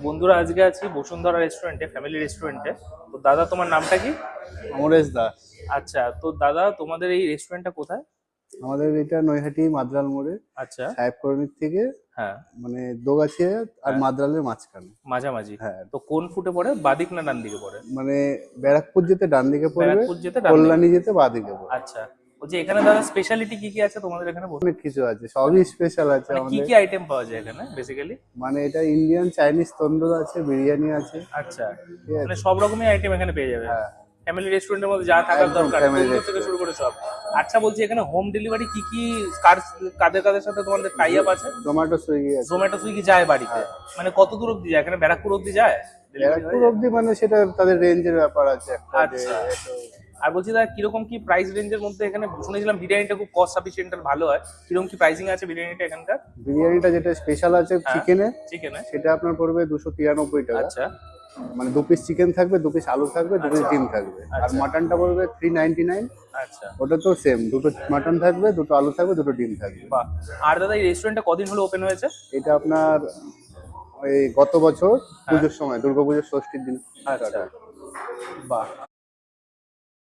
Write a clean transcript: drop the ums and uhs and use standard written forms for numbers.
বন্ধুরা আজকে আছি বসুন্ধরা রেস্টুরেন্টে, ফ্যামিলি রেস্টুরেন্টে। তো দাদা, তোমার নামটা কি? অমরেশ দাস। আচ্ছা, তো দাদা তোমাদের এই রেস্টুরেন্টটা কোথায়? আমাদের এটা নৈহাটি মাদ্রাল মোড়ে, আচ্ছা। সাহেব কলোনির থেকে হ্যাঁ। মানে দোগাছিয়া আর হ্যাঁ, মাদ্রালের মাঝখানে। মাঝামাঝি। হ্যাঁ, তো কোন ফুটে পড়ে, বাদিক না ডান দিকে পড়ে? মানে ব্যারাকপুর যেতে ডান দিকে পড়বে, ব্যারাকপুর যেতে ডান দিকে। কল্যাণী যেতে বাঁ দিকে পড়বে। আচ্ছা, বলছি এখানে দাদা স্পেশালিটি কি কি আছে তোমাদের এখানে? অনেক কিছু আছে, সবই স্পেশাল আছে মানে কি আমাদের। কি আইটেম পাওয়া যায় এখানে বেসিক্যালি? মানে এটা ইন্ডিয়ান চাইনিজ তন্দুর আছে, বিরিয়ানি আছে। আচ্ছা, ঠিক মানে আছে। সব রকমই আইটেম এখানে পেয়ে যাবে। হ্যাঁ, ফ্যামিলি রেস্টুরেন্টের মধ্যে যা থাকার একদম দরকার, ফ্যামিলি তন্দুর থেকে শুরু রেস্টুরেন্ট। করে সব। আচ্ছা, বলছি এখানে হোম ডেলিভারি কি কি, কাদের কাদের সাথে তোমাদের টাই আপ আছে? জোম্যাটো সুইগি আছে। জোম্যাটো সুইগি যায় বাড়িতে? হ্যাঁ, মানে কত দূর অব্দি যায় এখানে, ব্যারাকপুর অব্দি যায় ডেলিভারি ব্যারাকপুর হয়ে যায়? অবধি মানে সেটা তাদের রেঞ্জের ব্যাপার আছে একটা যে আচ্ছা। একটু- আর বলছি দাদা, কিরকম কি প্রাইস রেঞ্জের মধ্যে এখানে? শুনেছিলাম বিরিয়ানিটা খুব কস্ট সাফিসিয়েন্ট আর ভালো হয়। কিরকম কি প্রাইসিং আছে বিরিয়ানিটা এখানকার? বিরিয়ানিটা যেটা স্পেশাল আছে হ্যাঁ, চিকেনে, চিকেনে। সেটা আপনার পড়বে 293 টাকা। আচ্ছা। মানে 2 পিস চিকেন থাকবে, 2 পিস আলু থাকবে, 2 পিস আচ্ছা। ডিম থাকবে। আর আচ্ছা। মাটনটা পড়বে 399। আচ্ছা। ওটা তো সেম, দুটো মাটন থাকবে, দুটো আলু থাকবে, দুটো ডিম থাকবে। বাহ। আর দাদা, এই রেস্টুরেন্টটা কদিন হলো ওপেন হয়েছে? এটা আপনার ওই গত বছর হ্যাঁ। পুজোর সময়, দুর্গাপুজোর ষষ্ঠীর দিন start আচ্ছা। হয়। বাহ।